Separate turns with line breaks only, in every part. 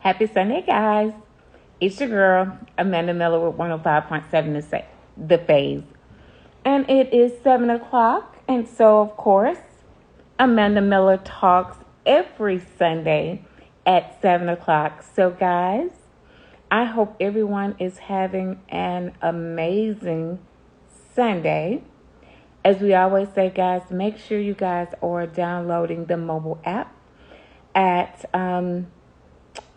Happy Sunday, guys. It's your girl, Amanda Miller with 105.7 The Phase. And it is 7 o'clock. And so, of course, Amanda Miller talks every Sunday at 7 o'clock. So, guys, I hope everyone is having an amazing Sunday. As we always say, guys, make sure you guys are downloading the mobile app at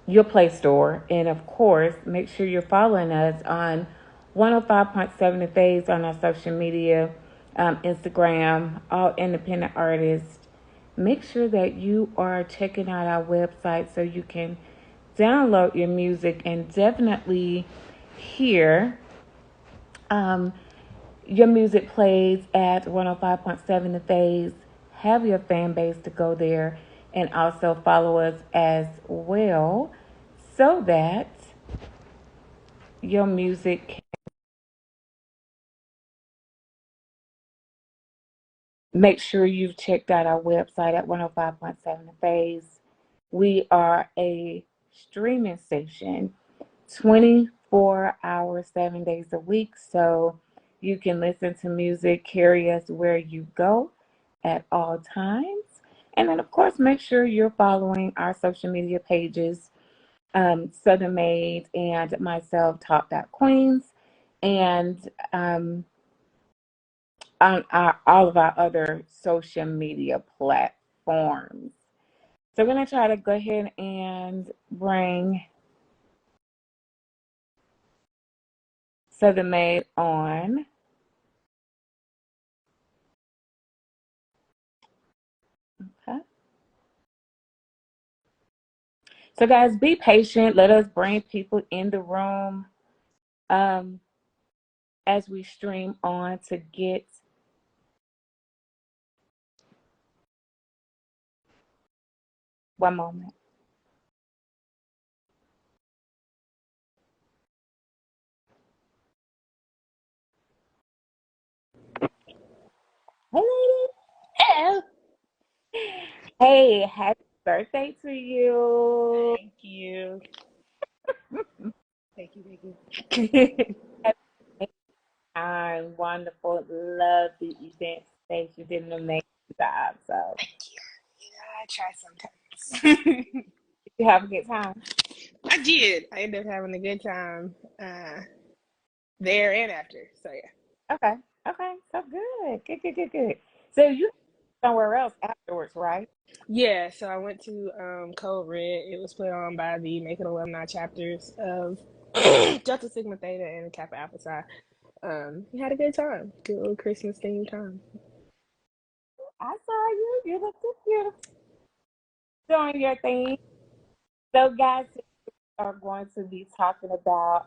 your Play Store. And of course, make sure you're following us on 105.7 The Phase on our social media, Instagram, all independent artists. Make sure that you are checking out our website so you can download your music and definitely hear your music plays at 105.7 The Phase. Have your fan base to go there and also follow us as well so that your music, make sure you've checked out our website at 105.7 The Phase. We are a streaming station 24 hours, 7 days a week. So you can listen to music, carry us where you go at all times. And then, of course, make sure you're following our social media pages, Southern Maid and myself, Talk That Queens, and on all of our other social media platforms. So we're going to try to go ahead and bring Southern Maid on. Okay. So, guys, be patient. Let us bring people in the room um, as we stream on to get one moment. Hey, lady.
Hello.
Hey, happy birthday to you.
Thank you. Thank you. Thank you.
Happy time. Wonderful. Love the event space. You did an amazing job. So,
Thank you. Yeah, I try sometimes.
you have a good time.
I did. I ended up having a good time there and after. So yeah.
Okay. Okay. So good. Good, good, good, good. So, you somewhere else afterwards, right?
Yeah, so I went to Code Red. It was put on by the Macon alumni chapters of Delta Sigma Theta and Kappa Alpha Psi. We had a good time. Good little Christmas themed time.
I saw you. You look so beautiful doing your thing. So, guys, are going to be talking about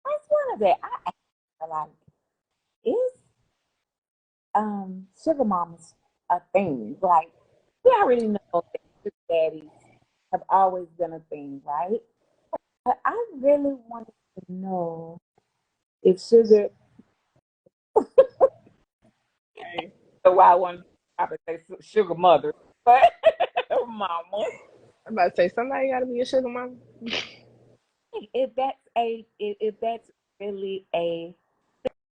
what's one of that I asked like is sugar mamas a thing? Like we already know that sugar daddies have always been a thing, right? But I really wanted to know if sugar.
Hey,
So why I wanted to probably say sugar mother, but mama.
I'm about to say somebody got to be a sugar mama.
If that's really a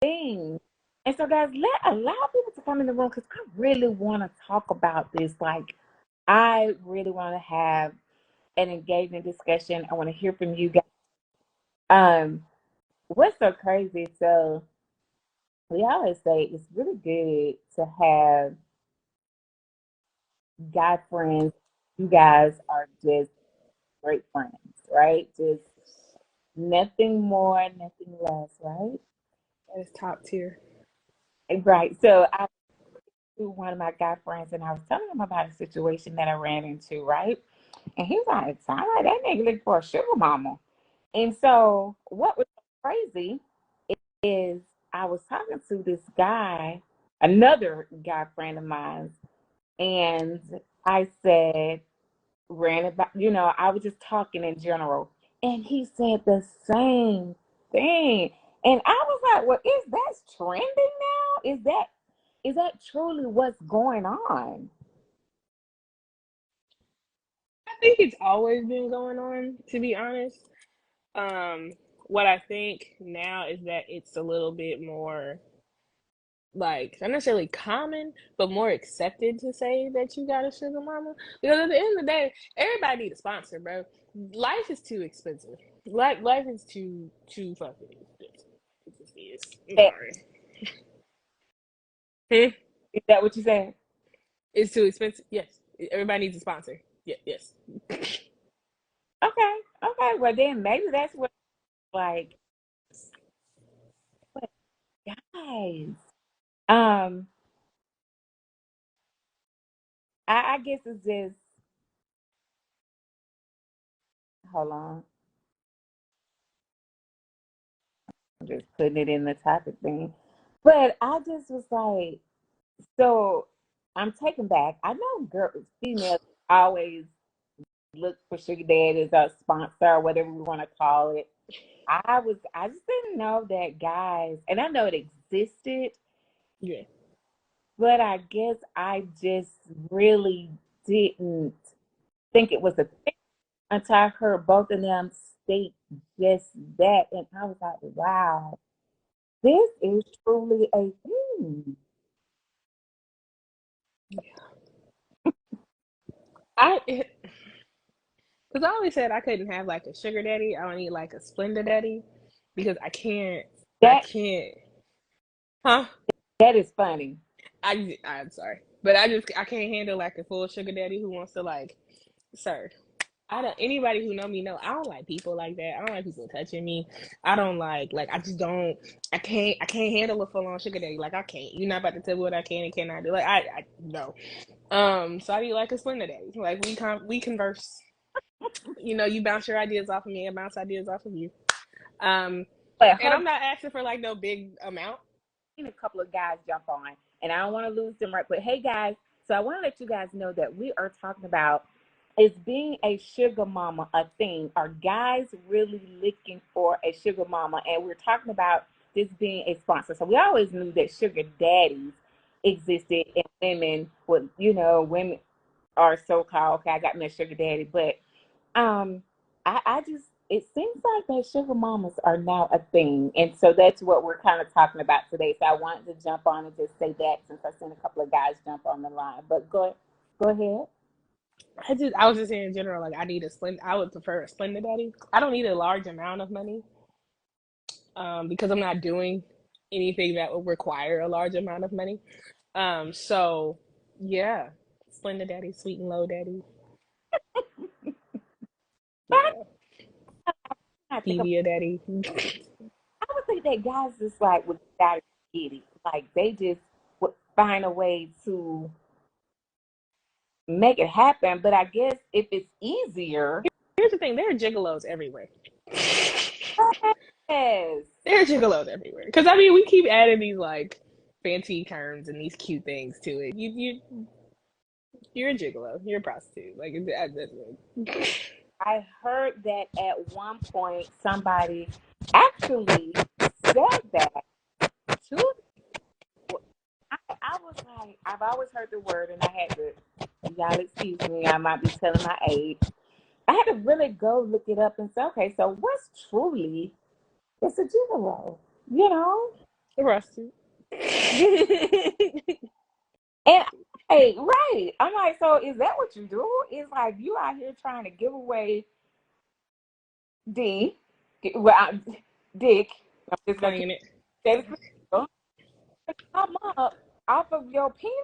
thing. And so, guys, let allow people to come in the room because I really want to talk about this. Like, I really want to have an engaging discussion. I want to hear from you guys. Um, what's so crazy? So, we always say it's really good to have guy friends. You guys are just great friends, right? Just nothing more, nothing less, right?
That is top tier.
Right. So, I to one of my guy friends and I was telling him about a situation that I ran into, right? And he was like, sound like that nigga looking for a sugar mama. And so what was crazy is I was talking to this guy, another guy friend of mine, and I said, ran about, I was just talking in general. And he said the same thing. And I was like, well, is that trending now? Is that truly what's going on?
think it's always been going on, to be honest. Um, what I think now is that it's a little bit more like not necessarily common, but more accepted to say that you got a sugar mama. Because at the end of the day, everybody need a sponsor, bro. Life is too expensive. Life is too fucking expensive. It just is. I'm
Eh,
sorry. Hmm?
Is that what you said?
It's too expensive. Yes. Everybody needs a sponsor. Yeah. Yes.
Okay, okay. Well, then maybe that's what like, but guys. Um, I guess it's just hold on. I'm just putting it in the topic thing. But I just was like, so I'm taken back. I know girls, females always look for sugar daddies or sponsor or whatever we want to call it. I just didn't know that guys, and I know it existed,
Yeah.
but I guess I just really didn't think it was a thing until I heard both of them state just that, and I was like, wow, this is truly a thing.
I because I always said I couldn't have like a sugar daddy. I don't need like a Splenda daddy because I can't. I
That
can't. Huh?
that is funny.
I'm sorry, but I can't handle like a full sugar daddy who wants to like, sir. I don't anybody who know me know I don't like people like that. I don't like people touching me. I don't like I just don't I can't handle a full on sugar daddy. Like I can't. You're not about to tell me what I can and cannot do. Like I no. So I need like a Splenda daddy. Like we converse. You know, you bounce your ideas off of me, I bounce ideas off of you. Um,
But
and
her
I'm not asking for like no big amount.
a couple of guys jump on, and I don't want to lose them right. But hey, guys, so I want to let you guys know that we are talking about is being a sugar mama a thing? Are guys really looking for a sugar mama? And we're talking about this being a sponsor. So we always knew that sugar daddies existed and women would, women are so called, okay, I got me a sugar daddy. But um, I just it seems like that sugar mamas are now a thing, and so that's what we're kind of talking about today. So I wanted to jump on and just say that since I've seen a couple of guys jump on the line. But go ahead.
I was just saying in general, like I would prefer a Splenda daddy. I don't need a large amount of money, because I'm not doing anything that would require a large amount of money. So yeah, Splenda daddy, sweet and low daddy.
But
Yeah,
I think
Stevia daddy.
I would think that guys just like would gotta get it, like they just would find a way to make it happen. But I guess if it's easier,
Here's the thing: there are gigolos everywhere.
yes.
There are gigolos everywhere. Because I mean, we keep adding these like fancy terms and these cute things to it. You're a gigolo. You're a prostitute. Like
I heard that at one point somebody actually said that to I was like, I've always heard the word and I had to, y'all excuse me, I might be telling my age. I had to really go look it up and say, okay, so what's truly it's a gigolo, you know?
a prostitute.
And hey, right. I'm like, so is that what you do? It's like you out here trying to give away D, well, dick. I'm just gonna keep
Slanging it.
saying it. Come up off of your penis?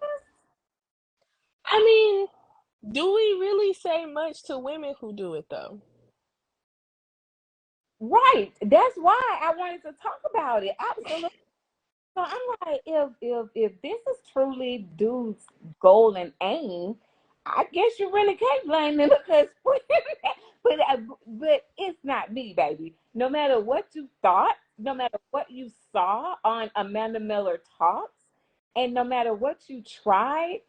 I mean, do we really say much to women who do it though?
Right. That's why I wanted to talk about it. Absolutely. So I'm like, if this is truly dude's goal and aim, I guess you really can't blame them because, but it's not me, baby. No matter what you thought, no matter what you saw on Amanda Miller talks, and no matter what you tried,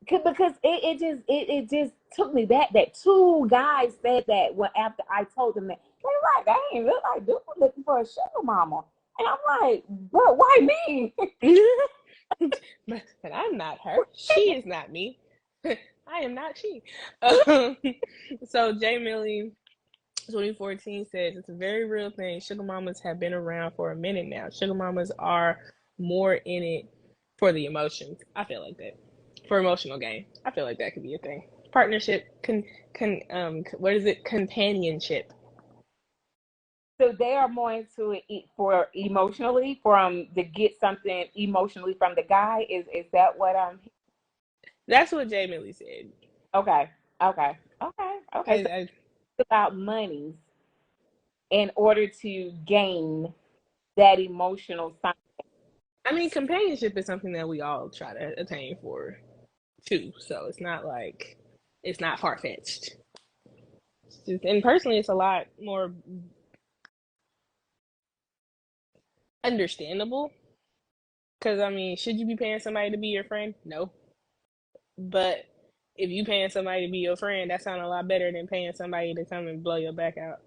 because it just took me back that two guys said that when after I told them that they're like, I ain't look like this was looking for a sugar mama, and I'm like, but why me?
But I'm not her. She is not me. I am not she. So Jay Millie 2014 says it's a very real thing. Sugar mamas have been around for a minute now. Sugar mamas are more in it for the emotions. I feel like that. For emotional gain. I feel like that could be a thing. Partnership, what is it? Companionship.
So they are more into it for emotionally from to get something emotionally from the guy. Is that what I'm?
That's what Jay Millie said.
Okay, okay, okay. So
I
it's about money in order to gain that emotional side.
I mean, companionship is something that we all try to attain for too. So it's not like it's not far fetched. And personally, it's a lot more understandable. Because I mean, should you be paying somebody to be your friend? No. But if you paying somebody to be your friend, that sounds a lot better than paying somebody to come and blow your back out.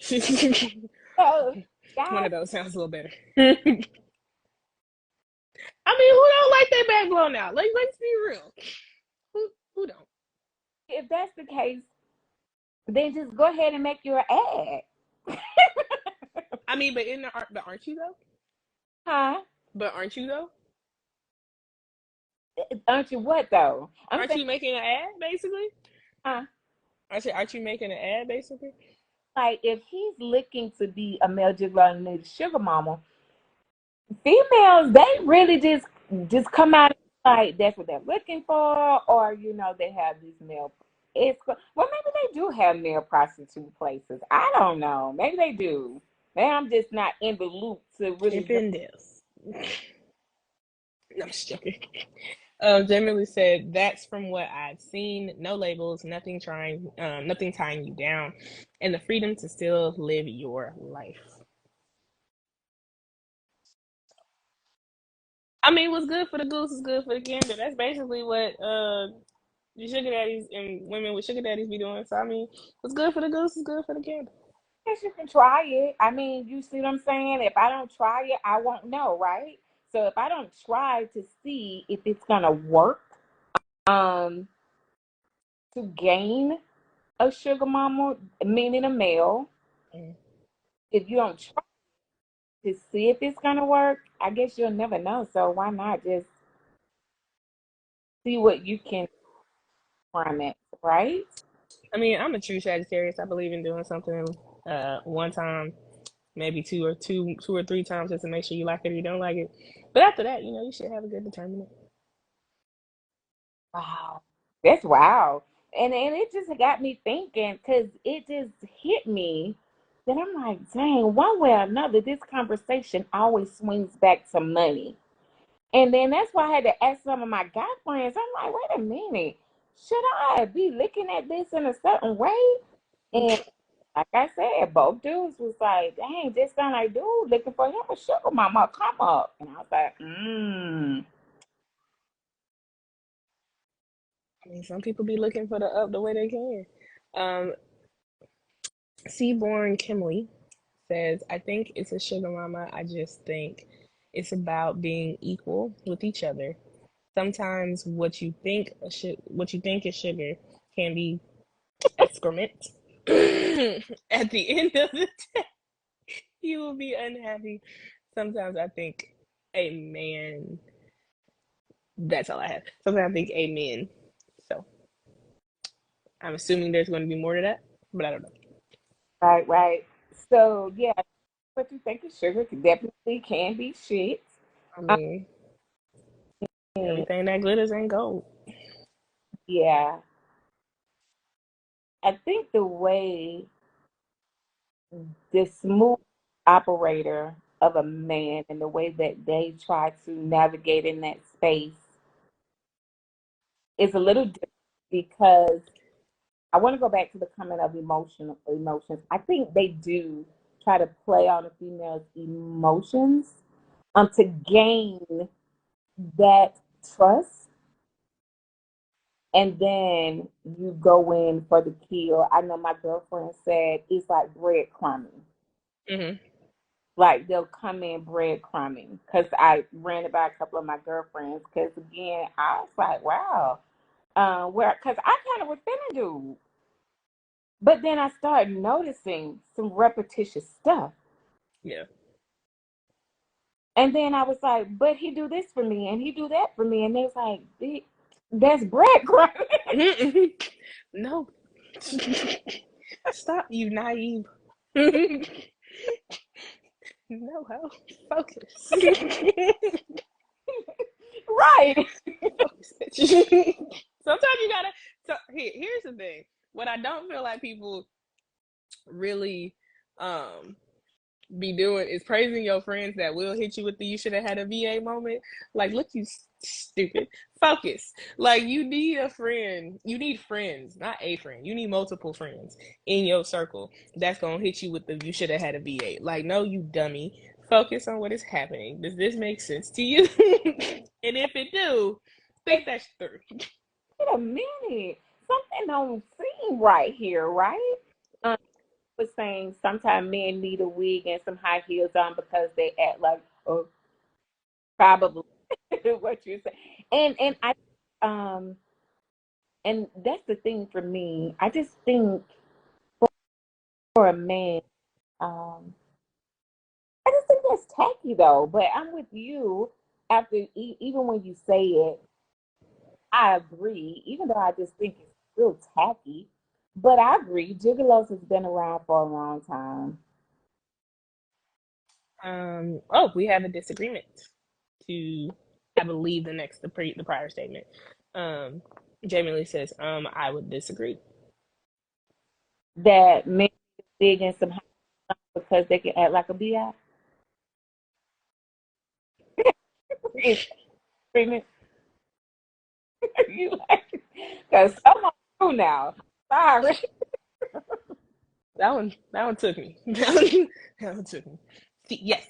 So
One
guys,
of those sounds a little better. I mean, who don't like their back blown out? Like, let's be real. Who don't?
if that's the case, then just go ahead and make your ad.
I mean, but in the art, but aren't you though?
Huh?
But aren't you though?
Aren't you what though? I'm
Aren't
saying,
you making an ad basically?
huh?
I said, aren't you making an ad basically?
Like if he's looking to be a male gigolo and need a sugar mama, females they really just come out like that's what they're looking for, or they have these male. Well, maybe they do have male prostitute places. I don't know. Maybe they do. Maybe I'm just not in the loop to really know.
Dependence. No, I'm just joking. Generally said, that's from what I've seen. No labels, nothing tying you down, and the freedom to still live your life. I mean, what's good for the goose is good for the gander. That's basically what the sugar daddies and women with sugar daddies be doing. So I mean, what's good for the goose is good for the gander.
Yes, you can try it. I mean, you see what I'm saying? If I don't try it, I won't know, right? So if I don't try to see if it's gonna work, um, to gain a sugar mama, meaning a male,
Mm.
if you don't try to see if it's gonna work, I guess you'll never know. So why not just see what you can from it, right?
I mean, I'm a true Sagittarius. I believe in doing something one time, maybe two or three times just to make sure you like it or you don't like it. But after that, you should have a good determinant.
Wow, that's wow. And it just got me thinking because it just hit me that I'm like, dang, one way or another, this conversation always swings back to money. And then that's why I had to ask some of my guy friends. I'm like, wait a minute, should I be looking at this in a certain way? And like I said, both dudes was like, dang, this sound like dude looking for him a sugar mama come up. And I was like,
I mean, some people be looking for the up the way they can. Um, Seaborn Kimley says, I think it's a sugar mama. I just think it's about being equal with each other. Sometimes what you think is sugar can be excrement. At the end of the day, you will be unhappy. Sometimes I think a man. That's all I have. Sometimes I think amen. So I'm assuming there's going to be more to that, but I don't know.
right, right. So yeah, what you think is sugar definitely can be shit.
I mean,
Um,
everything that glitters ain't gold.
yeah, I think the way the smooth operator of a man and the way that they try to navigate in that space is a little different because I want to go back to the comment of emotions. I think they do try to play on the female's emotions to gain that trust, and then you go in for the kill. I know my girlfriend said it's like breadcrumbing.
Hmm.
Like they'll come in breadcrumbing because I ran it by a couple of my girlfriends. Because again, I was like, wow, where because I kind of was finna do, but then I started noticing some repetitious stuff,
Yeah.
and then I was like, but he do this for me and he do that for me, and they was like, that's breadcrumbing.
No. Stop, you naive. No, how? Focus.
Right.
Focus, bitch. Sometimes you gotta. So here's the thing. What I don't feel like people really be doing is praising your friends that will hit you with the "you should have had a VA" moment. Like, look, you stupid. Focus. Like, you need a friend. You need friends, not a friend. You need multiple friends in your circle that's gonna hit you with the "you should have had a VA." Like, no, you dummy. Focus on what is happening. Does this make sense to you? And if it do, think that through.
Wait a minute, something don't seem right here, right? Um, was saying sometimes men need a wig and some high heels on because they act like, oh, probably what you say, and I um and that's the thing for me. I just think for a man, um, I just think that's tacky though. But I'm with you. After even when you say it, I agree. Even though I just think it's real tacky, but I agree. Gigolos has been around for a long time.
Oh, we have a disagreement to, I believe, the prior statement. Um, Jamie Lee says, I would disagree.
That men dig in some high because they can act like a bi. Is screaming. You like because someone true now. Sorry.
That one took me. That one took me. See, yes,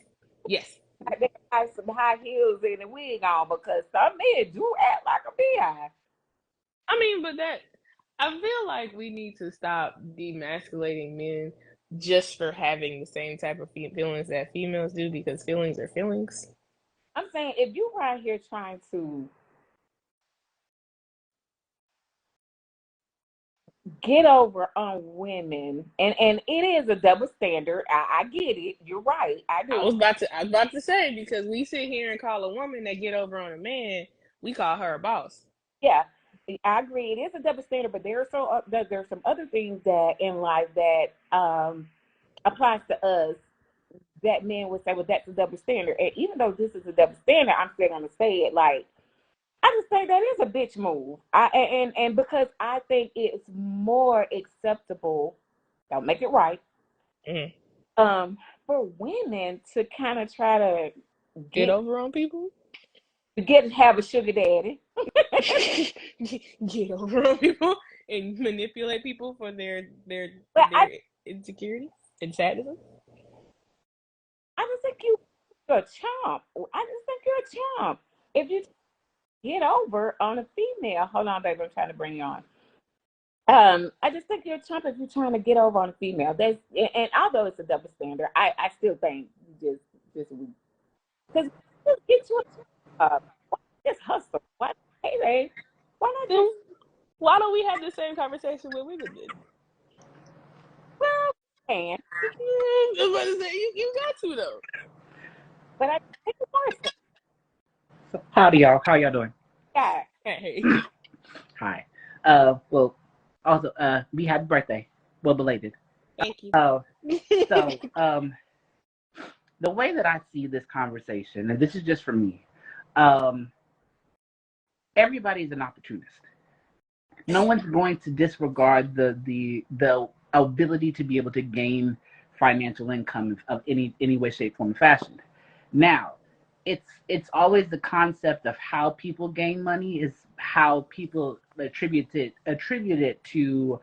yes.
They have some high heels and a wig on because some men do act like a bi.
I mean, but that I feel like we need to stop demasculating men just for having the same type of feelings that females do because feelings are feelings.
I'm saying if you right here trying to get over on women, and it is a double standard. I get it. You're right. I do.
I was about to say because we sit here and call a woman that get over on a man, we call her a boss.
Yeah, I agree. It is a double standard, but there's some other things that in life that applies to us that men would say, well, that's a double standard. And even though this is a double standard, I'm still gonna say it. Like I just say that is a bitch move. And because I think it's more acceptable. Don't make it right.
Mm-hmm.
For women to kind of try to
Get
get
over on people.
have a sugar daddy.
Get over on people and manipulate people for
But
their insecurities and sadness.
I just think you're a chump. I just think you're a chump. If you get over on a female, hold on, baby, I'm trying to bring you on. I just think you're a chump if you're trying to get over on a female. That's and although it's a double standard, I still think you just because just get you a job, just hustle. Why, hey, babe, why not
Then
just
why don't we have the same conversation with women then?
well, can
I was about to say you got to though.
but I think it's worse.
So, howdy, y'all. How y'all doing?
Yeah,
Hey,
Hi. Well, also, me happy birthday. Well, belated.
thank you.
Uh, so, the way that I see this conversation, and this is just for me, um, everybody's an opportunist. No one's going to disregard the ability to be able to gain financial income of any way, shape, form, or fashion. Now, it's always the concept of how people gain money is how people attribute it to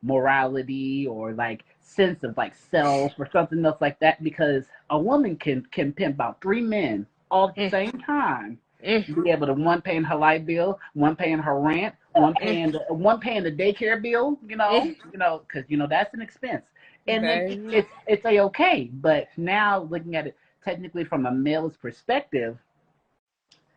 morality or like sense of like self or something else like that because a woman can pimp about three men all at the same time, be able to one paying her light bill, one paying her rent, one paying the daycare bill, because that's an expense. And then
Baby.
it's okay. But now looking at it technically from a male's perspective,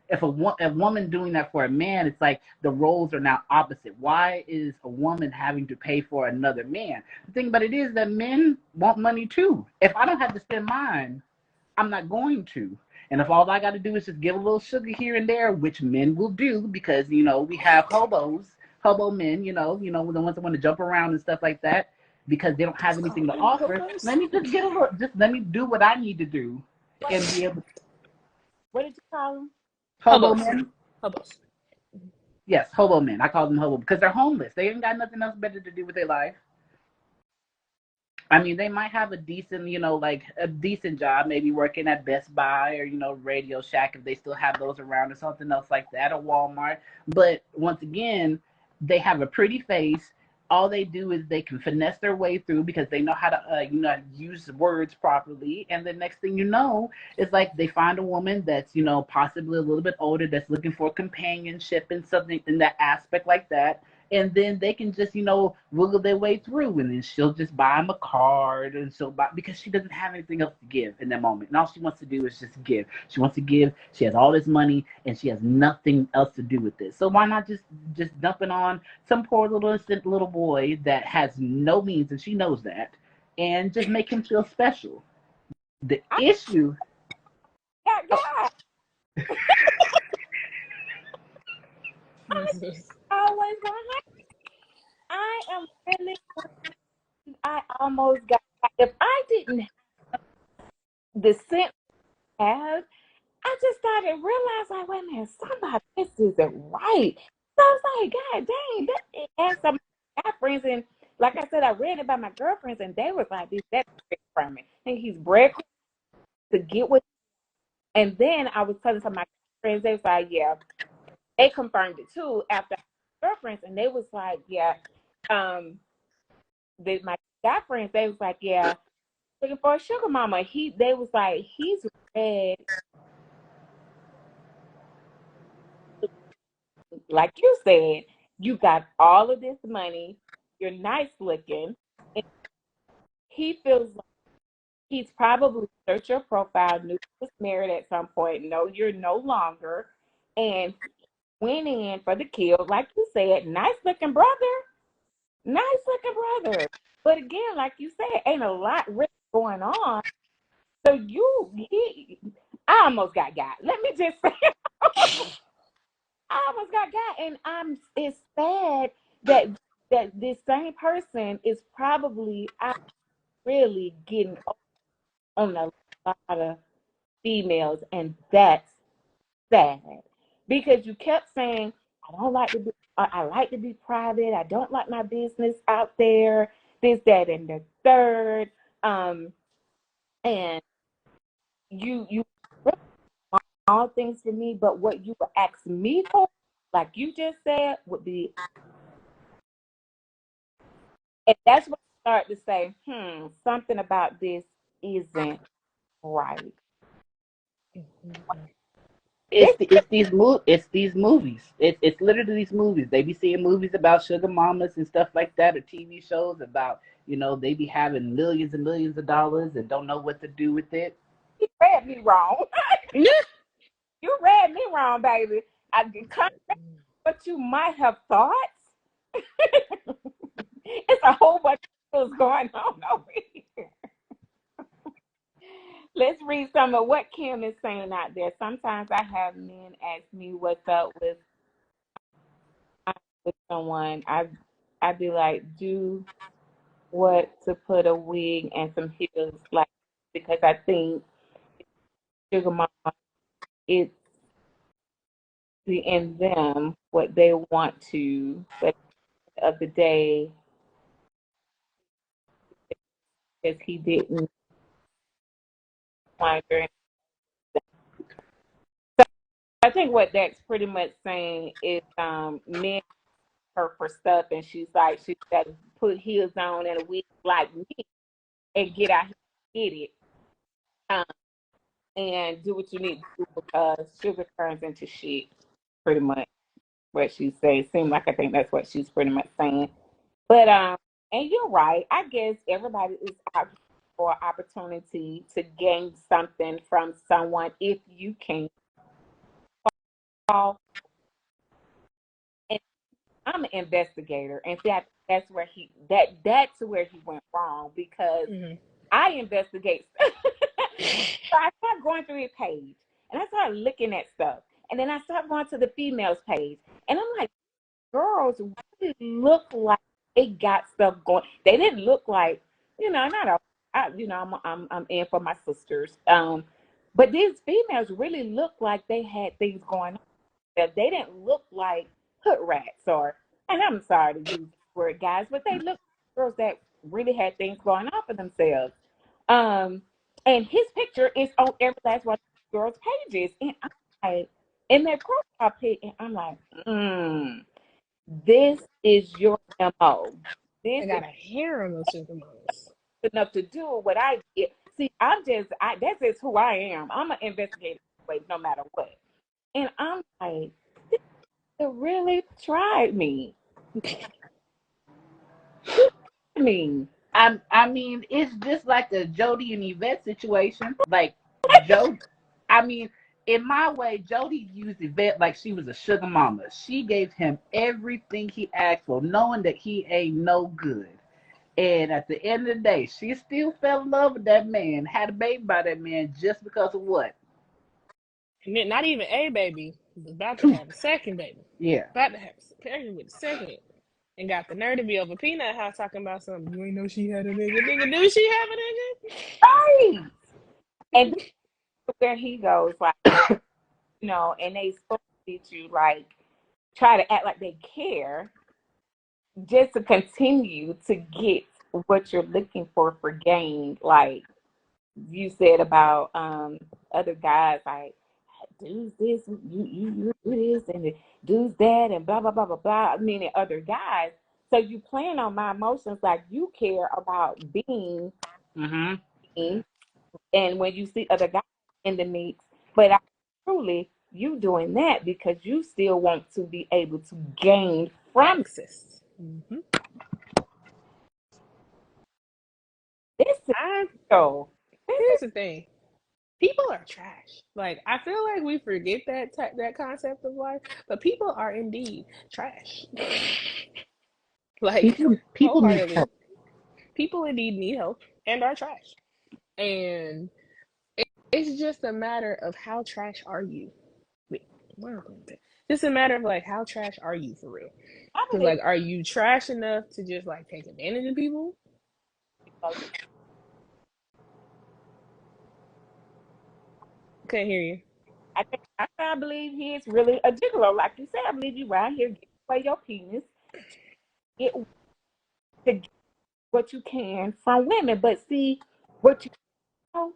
if a woman doing that for a man, it's like the roles are now opposite. Why is a woman having to pay for another man? The thing about it is that men want money too. If I don't have to spend mine, I'm not going to. And if all I got to do is just give a little sugar here and there, which men will do, because we have hobo men, the ones that want to jump around and stuff like that, because they don't have
Let's call
anything to
them
offer.
hookers.
Let me just get a little, just let me do what I need to do, and be able.
What did you call them?
Hobo
Hobos.
men.
Hobos.
Yes, hobo men. I call them hobo because they're homeless. They ain't got nothing else better to do with their life. I mean, they might have a decent, like a decent job, maybe working at Best Buy or, Radio Shack if they still have those around or something else like that, or Walmart. But once again, they have a pretty face. All they do is they can finesse their way through because they know how to, use words properly. And the next thing you know, it's like they find a woman that's, possibly a little bit older that's looking for companionship and something in that aspect like that, and then they can just wiggle their way through, and then she'll just buy them a card, and she'll buy because she doesn't have anything else to give in that moment, and all she wants to do is just give. She wants to give. She has all this money and she has nothing else to do with this, so why not just dump it on some poor little innocent little boy that has no means, and she knows that, and just make him feel special. The issue.
Yeah,
Oh,
yeah. I always want. I am really. I almost got. If I didn't have the sense I have, I just started to realize, like, wait a minute, somebody, this isn't right. So I was like, God dang, that and some of my friends, and like I said, I read about my girlfriends, and they was like, this that's from me. And he's bread to get with. And then I was telling some of my friends, they was like, yeah, they confirmed it too after girlfriends, and they was like, yeah, um, my guy friends, they was like, yeah, looking for a sugar mama. They was like, he's read, like you said, you got all of this money, you're nice looking, and he feels like he's probably searched your profile, knew you was married at some point, no, you're no longer, and went in for the kill, like you said, nice looking brother, nice looking brother. But again, like you said, ain't a lot really going on. So I almost got. Let me just say, I almost got, and it's sad that this same person is probably out really getting on a lot of females, and that's sad because you kept saying, I don't like to be, I like to be private. I don't like my business out there. This, that, and the third. Um, and you all things for me, but what you would ask me for, like you just said, would be, and that's when I start to say, something about this isn't right. They
It's these movies. It's literally these movies. They be seeing movies about sugar mamas and stuff like that, or TV shows about they be having millions and millions of dollars and don't know what to do with it.
you read me wrong. You read me wrong, baby. I contrary what you might have thought. It's a whole bunch of things going on over here. Let's read some of what Kim is saying out there. Sometimes I have men ask me what's up with someone. I'd be like, do what to put a wig and some heels, like, because I think sugar mama, it's in them what they want to, but at the end of the day, because he didn't find her. I think what that's pretty much saying is men her for stuff, and she's got to put heels on and a wig like me and get out here and get it, um, and do what you need to do because sugar turns into shit. Pretty much what she's saying. Seems like I think that's what she's pretty much saying. But And you're right. I guess everybody is out for opportunity to gain something from someone if you can fall. And I'm an investigator, and see, I, that's where he went wrong because
Hmm.
I investigate. So I started going through his page, and I started looking at stuff, and then I started going to the females page, and I'm like, girls really look like they got stuff going. They didn't look like, not a, I'm in for my sisters. But these females really look like they had things going on. That they didn't look like hood rats or, and I'm sorry to use the word guys, but they look like girls that really had things going on for themselves. Um, and his picture is on every last one of the girls' pages, and I'm like, in their profile pic, and I'm like, this is your MO.
I
This is
got a hair on those symptoms.
enough to do what I did. See, that's just who I am. I'm an investigator anyway, no matter what. And I'm like, they really tried me. I mean,
I mean, it's just like a Jody and Yvette situation. Like Jody, I mean, in my way, Jody used Yvette like she was a sugar mama. She gave him everything he asked for, knowing that he ain't no good. And at the end of the day, she still fell in love with that man, had a baby by that man just because of what?
And then not even a baby. Was about to have a second baby.
Yeah.
About to have pregnant with a second. And got the nerve to be over Peanut House talking about something. You ain't know she had a nigga. Nigga, knew she have a
right. And this is where he goes, like, and they supposed to like try to act like they care just to continue to get what you're looking for gain. Like you said about other guys, like dudes this, you do this, and dudes that, and blah blah blah blah blah. I mean, and other guys. So you playing on my emotions, like you care about being
Mm-hmm.
me, and when you see other guys in the mix, but truly you doing that because you still want to be able to gain from
access. Mm-hmm.
this. Is
I
so this
Here's
is
the thing. People are trash. Like I feel like we forget that concept of life, but people are indeed trash. Like
People need
wholeheartedly,
help.
people indeed need help and are trash. And it's just a matter of how trash are you. Wait, what am I going to say? Just a matter of like how trash are you for real?
I
Because
believe
like, are you trash enough to just like take advantage of people? Can't hear you.
I believe he is really a gigolo. Like you said, I believe you around here giving away your penis, get to get what you can from women. But see, what you know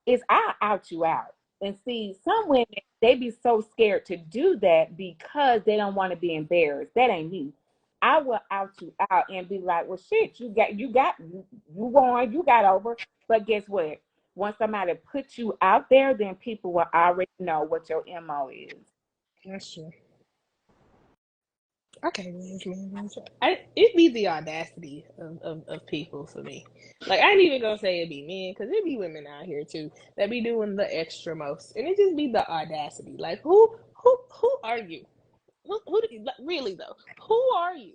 is I out you out. And see, some women they be so scared to do that because they don't want to be embarrassed. That ain't me. I will out you out and be like, well, shit, you won, you got over. But guess what? Once somebody puts you out there, then people will already know what your MO is.
That's true. Okay, it be the audacity of people for me. Like I ain't even gonna say it be men, because it be women out here too that be doing the extra most, and it just be the audacity. Like who are you? Who do you, like, really though? Who are you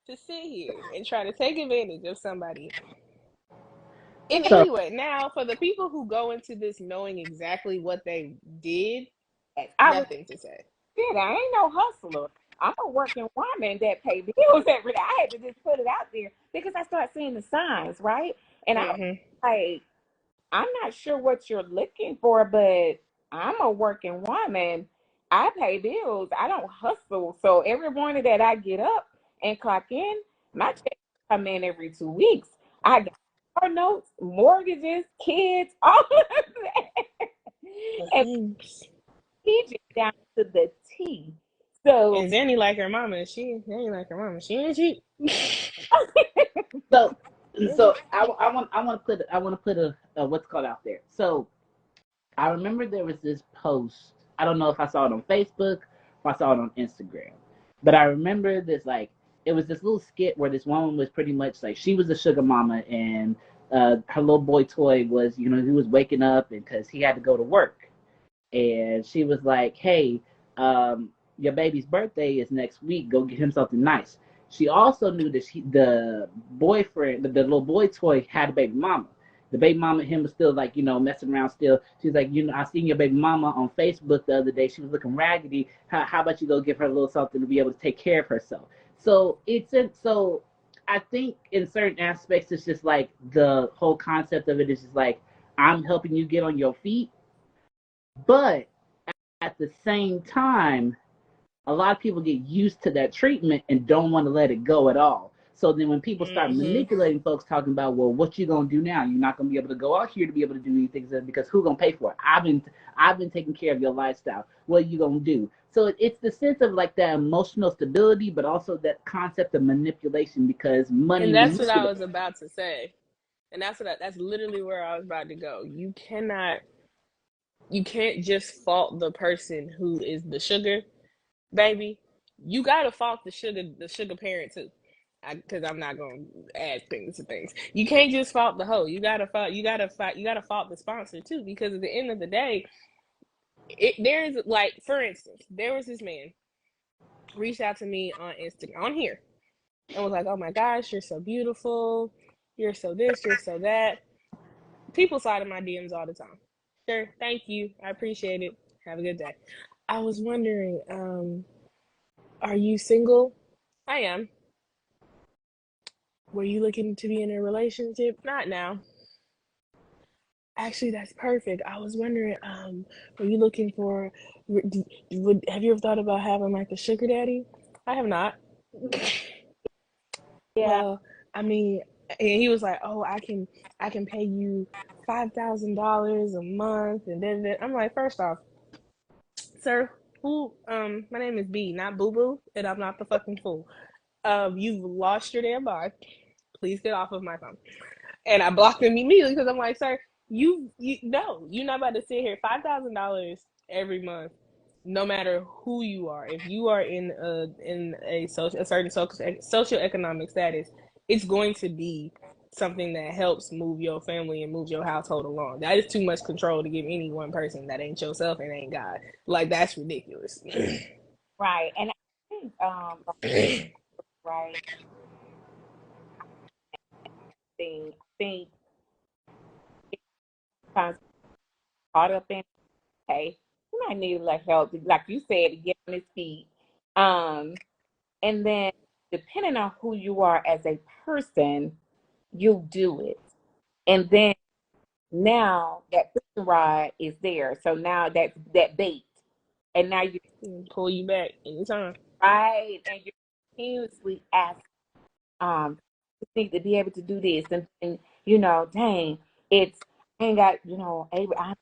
to sit here and try to take advantage of somebody in
So
any way? Now, for the people who go into this knowing exactly what they did,
I was
nothing to say.
shit, I ain't no hustler. I'm a working woman that pay bills every day. I had to just put it out there because I started seeing the signs, right? And I was
Hmm.
like, I'm not sure what you're looking for, but I'm a working woman. I pay bills. I don't hustle. So every morning that I get up and clock in, my check come in every 2 weeks. I got car notes, mortgages, kids, all of that. And he just down to the T. So
And Zanny like her mama. Zanny like her mama. She ain't cheap.
so so I want to put a what's called out there. So I remember there was this post. I don't know if I saw it on Facebook or I saw it on Instagram, but I remember this like it was this little skit where this woman was pretty much like she was a sugar mama, and her little boy toy was, you know, he was waking up and because he had to go to work, and she was like, "Hey, your baby's birthday is next week. Go get him something nice." She also knew that the boyfriend, the little boy toy, had a baby mama. The baby mama and him was still like, you know, messing around still. She's like, you know, I seen your baby mama on Facebook the other day. She was looking raggedy. How about you go give her a little something to be able to take care of herself? So so I think in certain aspects, it's just like the whole concept of it is just like, I'm helping you get on your feet, but at the same time, a lot of people get used to that treatment and don't want to let it go at all. So then when people start
Mm-hmm.
manipulating folks, talking about, well, what you gonna do now? You're not gonna be able to go out here to be able to do anything because who gonna pay for it? I've been taking care of your lifestyle. What are you gonna do? So it's the sense of like that emotional stability, but also that concept of manipulation because money
And that's what I
manipulates.
was about to say. And that's literally where I was about to go. You can't just fault the person who is the sugar baby. You gotta fault the sugar parent too. Because I'm not gonna add things to things. You can't just fault the hoe. You gotta fault the sponsor too. Because at the end of the day, there's like, for instance, there was this man reached out to me on Instagram on here and was like, "Oh my gosh, you're so beautiful. You're so this. You're so that." People slide in my DMs all the time. Sure, thank you. I appreciate it. Have a good day. I was wondering, are you single? I am. Were you looking to be in a relationship? Not now. Actually, that's perfect. I was wondering, were you looking for, have you ever thought about having like a sugar daddy? I have not.
Yeah.
Well, I mean, and he was like, "Oh, I can pay you $5,000 a month," and then I'm like, first off, sir, my name is B, not Boo Boo, and I'm not the fucking fool. You've lost your damn mind. Please get off of my phone. And I blocked him immediately because I'm like, sir, you no, you're not about to sit here $5,000 every month, no matter who you are. If you are in a certain socioeconomic status, it's going to be something that helps move your family and move your household along. That is too much control to give any one person that ain't yourself and ain't God. Like, that's ridiculous.
Right. And I think, right thing sometimes caught up in, hey, you might need a little help, like you said, to get on his feet. Um, and then depending on who you are as a person, you'll do it. And then now that fishing rod is there. So now that's that bait. And now you're
Pull you back anytime.
right and you're continuously asking, just need to be able to do this and dang, it's I ain't got, able I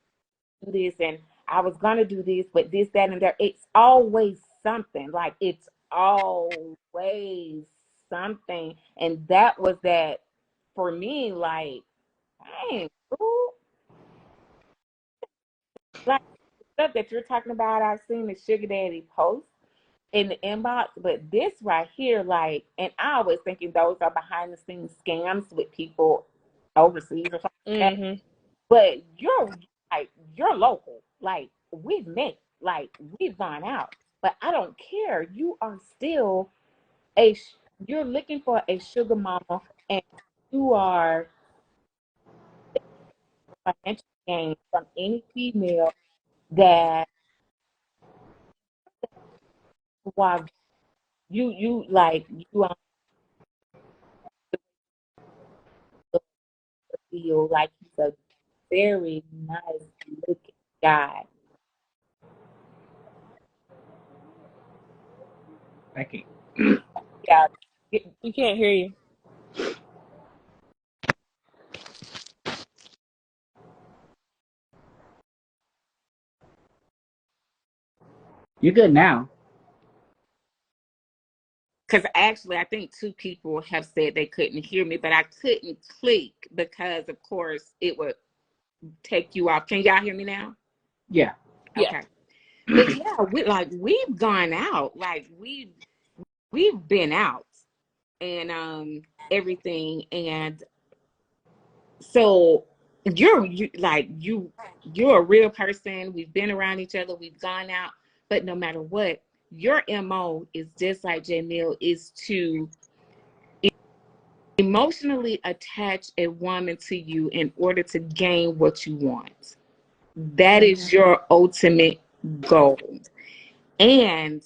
do this and I was gonna do this, but this, that, and that. It's always something. Like it's always something. And that was that for me, like, dang, ooh, like stuff that you're talking about, I've seen the sugar daddy post in the inbox, but this right here, like, and I was thinking those are behind the scenes scams with people overseas or something like that.
Mm-hmm.
But you're local. Like we've met, like we've gone out. But I don't care. You are still a you're looking for a sugar mama, and you are financial gain from any female that was you like you feel like he's a very nice looking guy.
I can't.
Yeah,
You can't hear you.
You're good now.
because actually I think two people have said they couldn't hear me, but I couldn't click because of course it would take you off. Can y'all hear me now?
Yeah.
Yeah.
Okay. But yeah, we've gone out. Like we've been out. and everything. And so you're a real person. We've been around each other, we've gone out, but no matter what, your MO is just like Jamil, is to emotionally attach a woman to you in order to gain what you want. That is your ultimate goal. And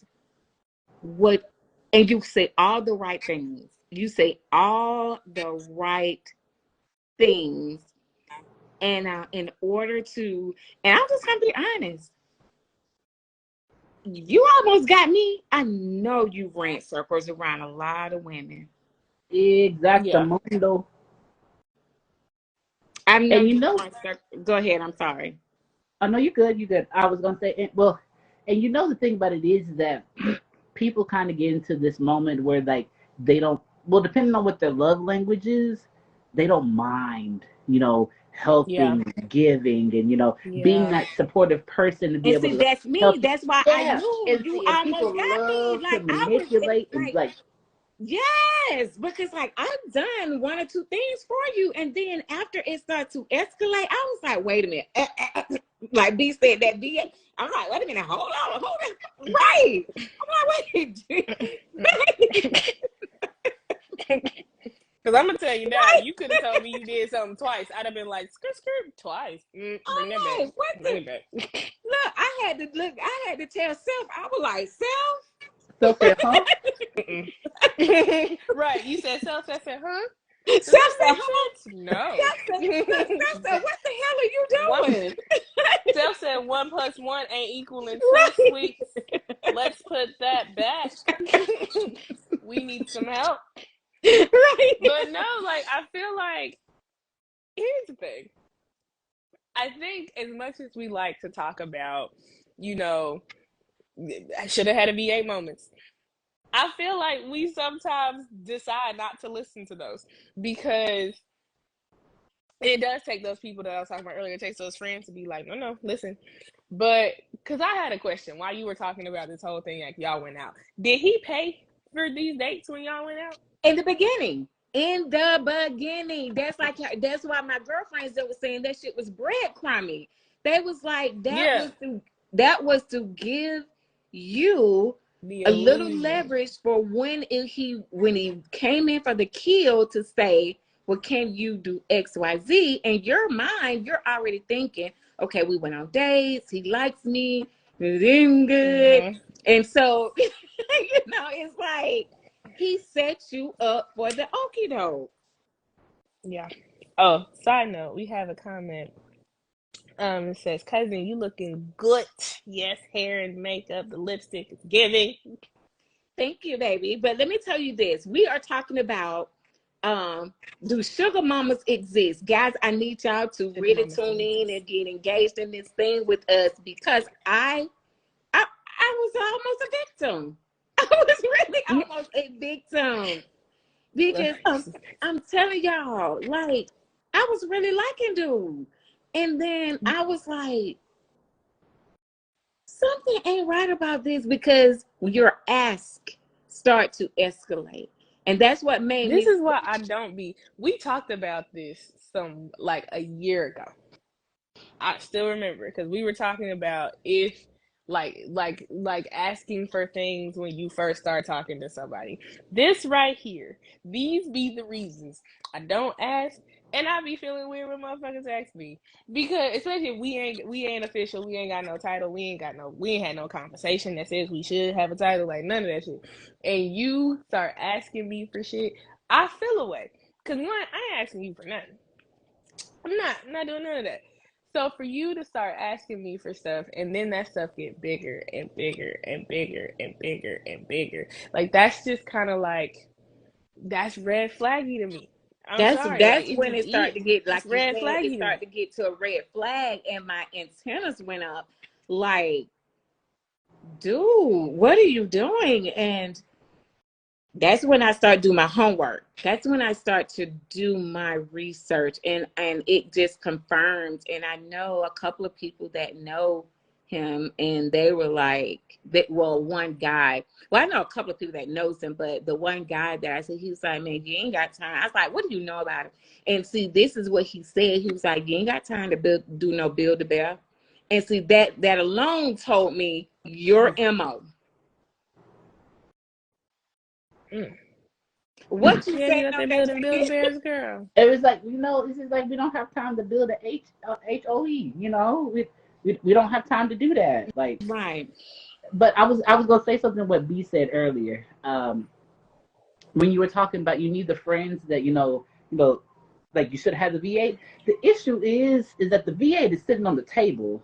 you say all the right things. You say all the right things. And in order to, and I'm just gonna be honest, you almost got me. I know you ran circles around a lot of women.
Exactamundo.
I know
And
you ran circles. Go ahead. I'm sorry.
oh no, you're good. You're good. I was gonna say, and you know the thing about it is that people kind of get into this moment where like they don't. Well, depending on what their love language is, they don't mind,
Yeah.
helping, giving, and being
Yeah.
that supportive person to be
And
able
see,
to
that's me.
help you.
That's why I
Yeah,
knew
and
you
see, and
almost
people
got me.
love to
Like I was
manipulate and
like,
like,
yes, because like I've done one or two things for you, and then after it started to escalate, I was like, wait a minute. Like B said that B. I'm like, wait a minute, hold on. Right. I'm like, wait.
Because I'm gonna tell you now,
Right.
you could have told me you did something twice. I'd have been like, skirt, twice. Bring that back.
Like, what
Bring
the?
it back.
Look, I had to tell Self. I was like,
so said, huh?
Right. You said self. I said, huh? Does
Self
that
said,
make
huh?
sense? No.
Self said, what the hell are you doing?
Self said 1 + 1 ain't equaling 2
Right.
sweets. Let's put that back. We need some help.
Right.
But no, like I feel like here's the thing. I think as much as we like to talk about, I should have had a V8 moments. I feel like we sometimes decide not to listen to those because it does take those people that I was talking about earlier. It takes those friends to be like, no, listen. But because I had a question while you were talking about this whole thing, like y'all went out. Did he pay for these dates when y'all went out?
In the beginning. That's why my girlfriends that was saying that shit was breadcrumbing. They was like, that was to give you
The
a little
illusion.
leverage for when he came in for the kill to say, well, can you do XYZ? In your mind, you're already thinking, okay, we went on dates, he likes me, we're doing good. And so, it's like he set you up for the okie doke.
Yeah. Oh, side note, we have a comment. It says, cousin, you looking good. Yes, hair and makeup, the lipstick is giving.
Thank you, baby. But let me tell you this. We are talking about do sugar mamas exist? Guys, I need y'all to really tune in and get engaged in this thing with us because I was almost a victim. I was really almost a victim. Because I'm telling y'all, like, I was really liking dude. And then I was like, something ain't right about this because your ask start to escalate. And that's what made
This
me.
is why I don't be. We talked about this like a year ago. I still remember because we were talking about if like asking for things when you first start talking to somebody. This right here, these be the reasons I don't ask, and I be feeling weird when motherfuckers ask me because especially if we ain't official, we ain't got no title, we ain't had no conversation that says we should have a title, like none of that shit, and you start asking me for shit, I feel away because one, I ain't asking you for nothing. I'm not doing none of that. So for you to start asking me for stuff and then that stuff get bigger and bigger and bigger and bigger and bigger, like that's just kind of like that's red flaggy to me. I'm sorry, like
That's
it
when
just
it started
is.
to get, like
It's
you
red
said, it
flaggy to
started
me.
to get to a red flag, and my antennas went up. Like, dude, what are you doing? And that's when I start doing my homework. That's when I start to do my research, and it just confirms. And I know a couple of people that know him, and they were like, one guy. Well, I know a couple of people that knows him, but the one guy that I said, he was like, man, you ain't got time. I was like, what do you know about him? And see, this is what he said. He was like, you ain't got time to do no Build a Bear. And see, that alone told me your MO. What you
Yeah,
say?
you got that Build-A-Bears, girl.
It was like, this is like, we don't have time to build a HOE, we don't have time to do that. Like,
Right.
But I was gonna say something what B said earlier. When you were talking about you need the friends that like you should have the V8. The issue is that the V8 is sitting on the table.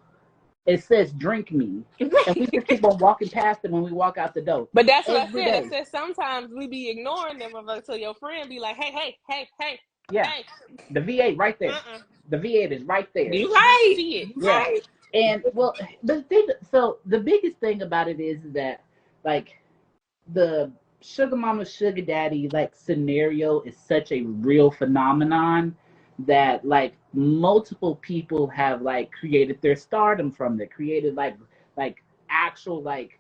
It says "drink me," and we just keep on walking past it when we walk out the door.
But that's what
every
I said.
day.
I said sometimes we be ignoring them until your friend be like, hey.
Yeah,
hey.
the V8 right there. The V8 is right there.
You right.
See it.
Yeah.
Right.
And well, the biggest thing about it is that like the sugar mama sugar daddy like scenario is such a real phenomenon that like multiple people have like created their stardom from it, created like actual like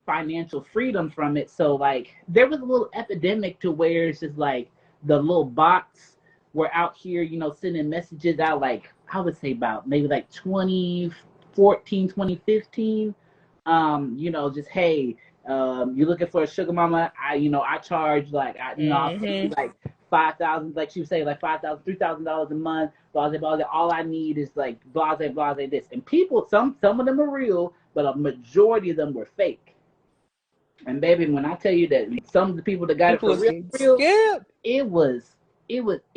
financial freedom from it. So like there was a little epidemic to where it's just like the little bots were out here, sending messages out like I would say about maybe like 2014, 2015. Just hey, you're looking for a sugar mama. I charge like I'll pay you like 5,000, like she would say, like $5,000, $3,000 a month, blah blah blah. All I need is like blah blah blah this. And people, some of them are real, but a majority of them were fake. And baby, when I tell you that some of the people that got
people
it for real, it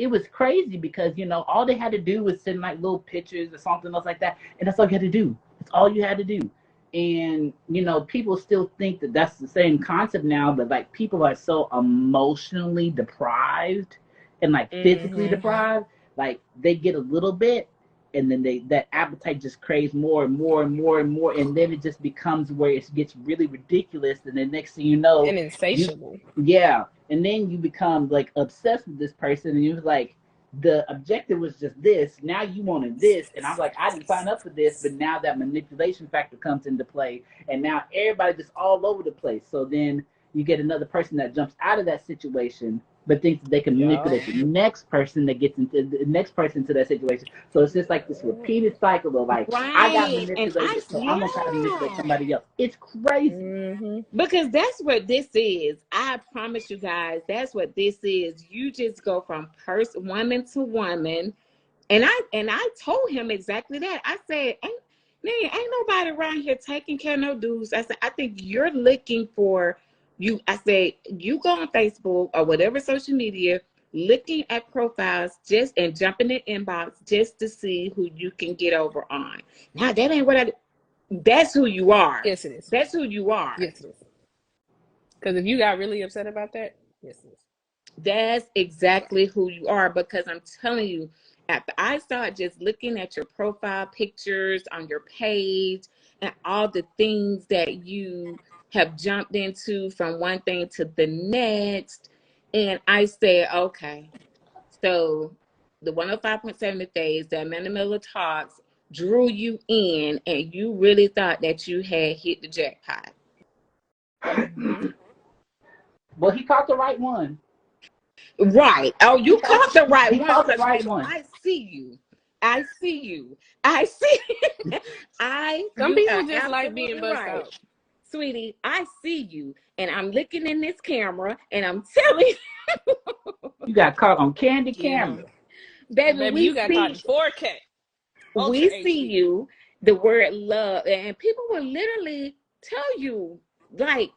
was crazy because all they had to do was send like little pictures or something else like that, and that's all you had to do. That's all you had to do. And people still think that that's the same concept now, but like people are so emotionally deprived and like physically deprived, like they get a little bit and then that appetite just craves more and more and more and more, and then it just becomes where it gets really ridiculous, and then next thing you know,
and insatiable.
And then you become like obsessed with this person, and you're like, the objective was just this. Now you wanted this, and I'm like, I didn't sign up for this, but now that manipulation factor comes into play, and now everybody just all over the place. So then you get another person that jumps out of that situation, but thinks that they can manipulate the next person that gets into the next person into that situation. So it's just like this repeated cycle of like, I got manipulated, so I'm gonna try to manipulate somebody else. It's crazy.
Because that's what this is. I promise you guys, that's what this is. You just go from woman to woman, and I told him exactly that. I said, ain't nobody around here taking care of no dudes. I said, I think you're looking for you. I said, you go on Facebook or whatever social media, looking at profiles and jumping in inbox just to see who you can get over on. Now that ain't what that's who you are.
Yes, it is.
That's who you are.
Yes, it is. Because if you got really upset about that, yes, it is.
That's exactly who you are, because I'm telling you, after I started just looking at your profile pictures on your page and all the things that you have jumped into from one thing to the next, and I said, okay, so the 105.7 The Phase, the Amanda Miller Talks drew you in, and you really thought that you had hit the jackpot.
Well, he caught the right one.
Right. Oh, you caught the right one.
Caught the right one.
I see you. I see you. I see.
Some people just like being buzzed out.
Sweetie, I see you. And I'm looking in this camera and I'm telling you.
You got caught on candid camera.
Baby,
you got caught in 4K.
We see you. The word love. And people will literally tell you, like,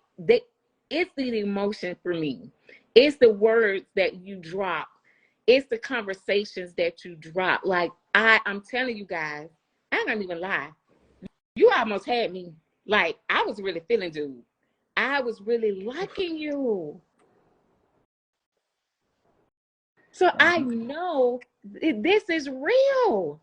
it's the emotion for me. It's the words that you drop. It's the conversations that you drop. Like, I'm telling you guys, I ain't gonna even lie. You almost had me. Like, I was really feeling dude. I was really liking you. So I know this is real.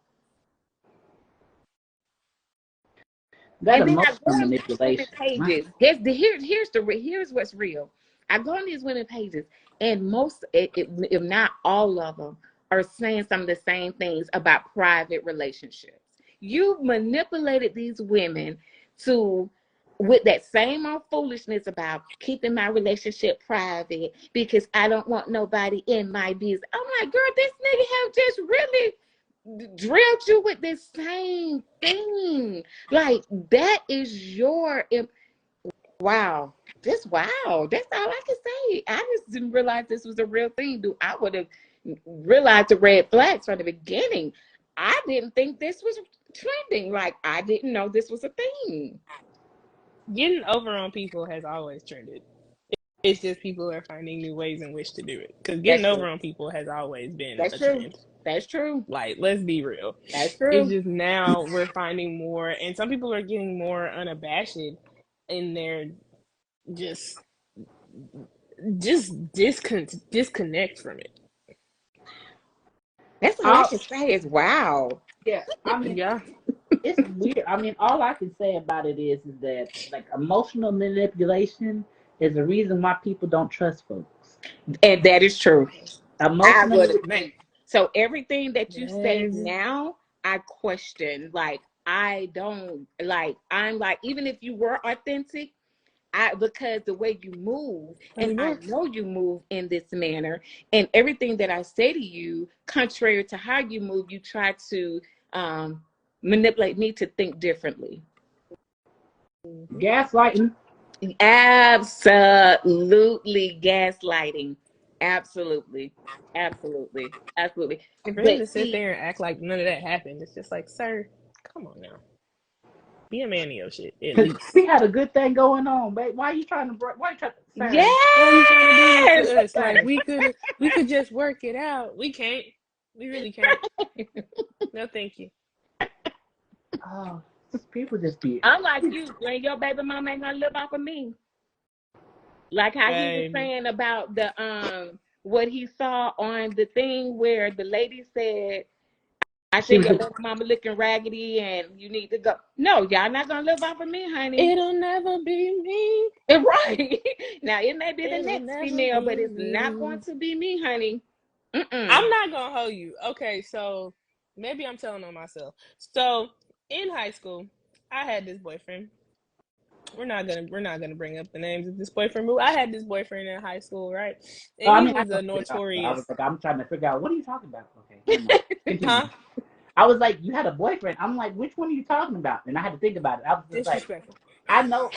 That
and then I
emotional manipulation.
Pages. Here's what's real. I go on these women pages, and most, if not all of them, are saying some of the same things about private relationships. You manipulated these women to with that same old foolishness about keeping my relationship private because I don't want nobody in my business. I'm like, girl, this nigga have just really drilled you with this same thing. Like that is your wow. Wow. That's all I can say. I just didn't realize this was a real thing. Dude, I would have realized the red flags from the beginning. I didn't think this was trending. Like I didn't know this was a thing.
Getting over on people has always trended. It's just people are finding new ways in which to do it. Because getting over on people has always been a trend.
That's true.
Like, let's be real.
That's true.
It's just now we're finding more, and some people are getting more unabashed in their just disconnect from it.
That's all I can say is wow.
Yeah, I mean,
Yeah.
it's weird. I mean, all I can say about it is that like emotional manipulation is the reason why people don't trust folks.
And that is true.
Emotional.
So everything that you say now, I question. Like I don't like. I'm like, even if you were authentic, because the way you move, and I know you move in this manner, and everything that I say to you, contrary to how you move, you try to manipulate me to think differently.
Gaslighting.
Absolutely gaslighting. Absolutely.
And for them to sit there and act like none of that happened, it's just like, sir, come on now. Be a man of your shit. At least.
We had a good thing going on, babe. Why are you trying to break? Why are you trying to?
Yes.
What are you trying to do this to us? Like we could just work it out. We can't. We really can't. No, thank you.
Oh, people just be.
I'm like you. Your baby mama ain't gonna live off of me. Like how he was saying about the what he saw on the thing where the lady said, I think your baby mama looking raggedy and you need to go. No, y'all not gonna live off of me, honey.
It'll never be me.
Right. Now it may be the next female, but it's not going to be me, honey.
I'm not gonna hold you. Okay, so maybe I'm telling on myself. So in high school, I had this boyfriend. We're not gonna bring up the names of this boyfriend. But I had this boyfriend in high school, right? And he was a notorious.
I was like, I'm trying to figure out what are you talking about. Okay. Huh? I was like, you had a boyfriend. I'm like, which one are you talking about? And I had to think about it. I was just like, I know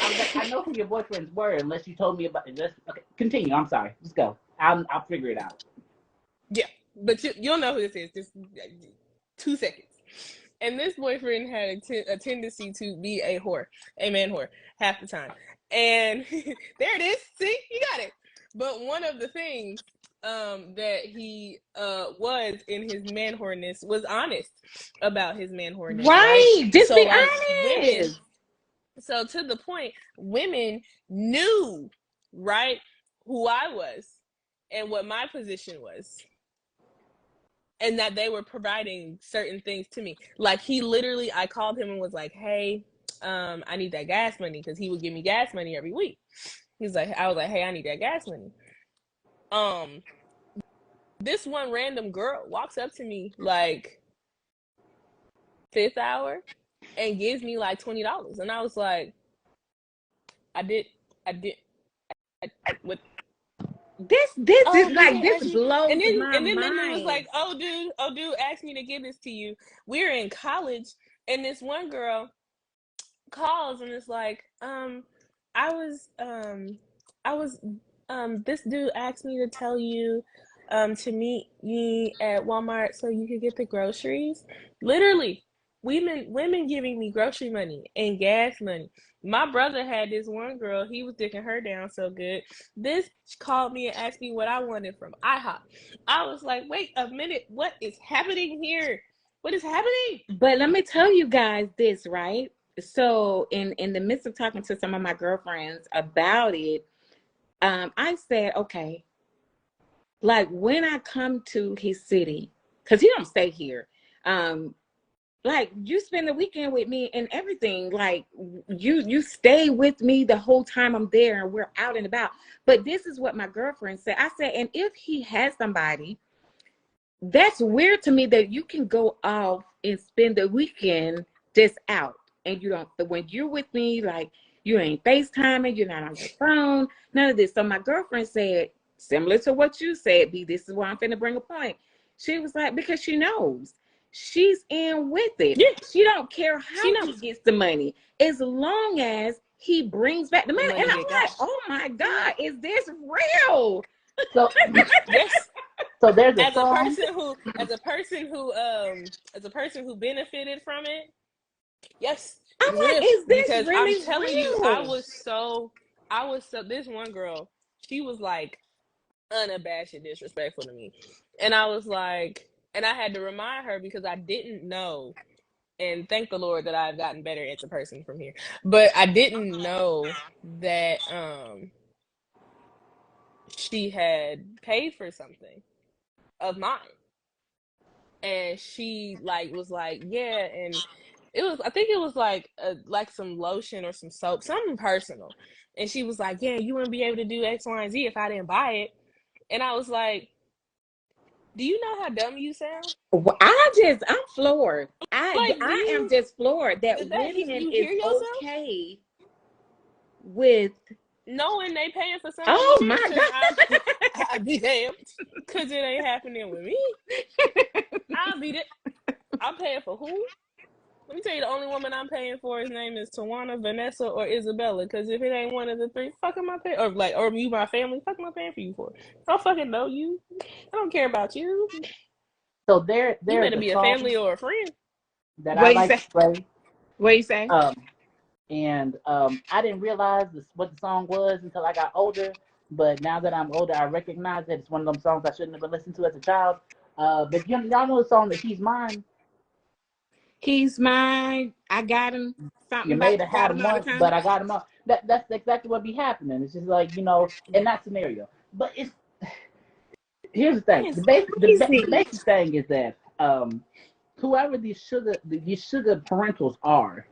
who your boyfriends were, unless you told me about it. Okay, continue. I'm sorry. Just go. I'll figure it out.
Yeah, but you'll know who this is. Just 2 seconds. And this boyfriend had a tendency to be a man whore, half the time. And there it is. See, you got it. But one of the things that he was in his man whoreness was honest about his man whoreness.
Right. Just be honest.
So to the point, women knew, right, who I was and what my position was. And that they were providing certain things to me. Like I called him and was like, hey, I need that gas money, because he would give me gas money every week. I was like, hey, I need that gas money. This one random girl walks up to me like 5th hour and gives me like $20. And I was like, what?
This is like, this blows
and then,
my
and then
mind.
It was like, oh dude asked me to give this to you. We're in college, and this one girl calls and it's like, this dude asked me to tell you to meet me at Walmart so you could get the groceries. Literally, women giving me grocery money and gas money. My brother had this one girl, he was dicking her down so good. This called me and asked me what I wanted from IHOP. I was like, wait a minute, what is happening here? What is happening?
But let me tell you guys this, right? So in the midst of talking to some of my girlfriends about it, I said, okay, like when I come to his city, because he don't stay here, like you spend the weekend with me and everything, like you stay with me the whole time I'm there and we're out and about. But this is what my girlfriend said. I said, and if he has somebody, that's weird to me that you can go off and spend the weekend just out. And you don't, when you're with me, like you ain't FaceTiming, you're not on your phone, none of this. So my girlfriend said, similar to what you said, B, this is why I'm finna bring a point. She was like, because she knows she's in with it.
Yeah,
She don't care
she
how he
knows.
gets the money, as long as he brings back the
The
money.
money
And I'm
get
like,
got.
oh my God, is this real?
So,
Yes.
so there's a
As a
song.
person who benefited from it, yes,
I'm
it's
like,
real.
is this
Because I'm
really
telling you,
real?
this one girl, she was like unabashed disrespectful to me. And I was like, and I had to remind her because I didn't know. And thank the Lord that I've gotten better as a person from here. But I didn't know that she had paid for something of mine. And she like was like, yeah, and it was, I think it was like some lotion or some soap, something personal. And she was like, yeah, you wouldn't be able to do X, Y, and Z if I didn't buy it. And I was like, do you know how dumb you sound?
Well, I'm floored. I
Like,
I am just floored that
did that hit
women
you
is
hear yourself?
okay with.
Knowing they paying for something
Oh
with me,
my
because
God.
I'd be damned, because it ain't happening with me. I'll be it. I'm paying for who? Let me tell you, the only woman I'm paying for, his name is Tawana, Vanessa, or Isabella. Because if it ain't one of the three, fuck am I paying? Or you, my family, fuck am I paying for you for? I don't fucking know you. I don't care about you.
So
You
there's
better
a
be a
song
family or a friend.
that I
What you
like
say?
to play.
What you say?
And I didn't realize what the song was until I got older. But now that I'm older, I recognize that it's one of them songs I shouldn't have been listening to as a child. But y'all know the song that He's Mine.
He's mine. I got him. Something
You
about
may have
got
had
him
him
all the
once,
time.
but I got him up. That's exactly what be happening. It's just like, in that scenario. But here's the thing.
It's
The
crazy.
basic thing is that whoever these sugar parentals are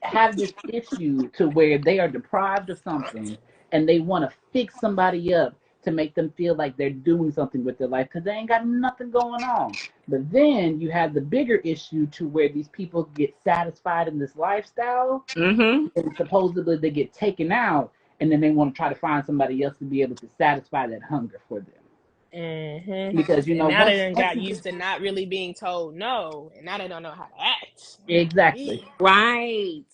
have this issue to where they are deprived of something and they want to fix somebody up to make them feel like they're doing something with their life because they ain't got nothing going on. But then you have the bigger issue to where these people get satisfied in this lifestyle
Mm-hmm.
and supposedly they get taken out and then they want to try to find somebody else to be able to satisfy that hunger for them.
Mm-hmm.
Because
And now they done
once
got
you get,
used to not really being told no, and now they don't know how to act.
exactly.
Yeah.
Right.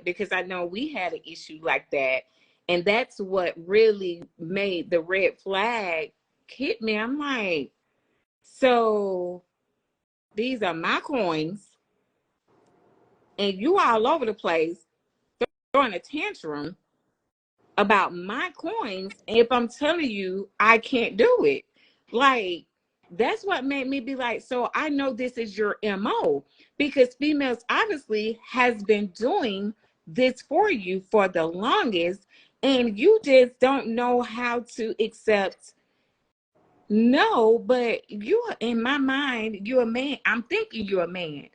Because I know we had an issue like that. And that's what really made the red flag hit me. I'm like, so these are my coins, and you all over the place throwing a tantrum about my coins. And if I'm telling you I can't do it, like that's what made me be like, so I know this is your MO, because females obviously has been doing this for you for the longest, and you just don't know how to accept no. But you, in my mind, you're a man. I'm thinking you're a man.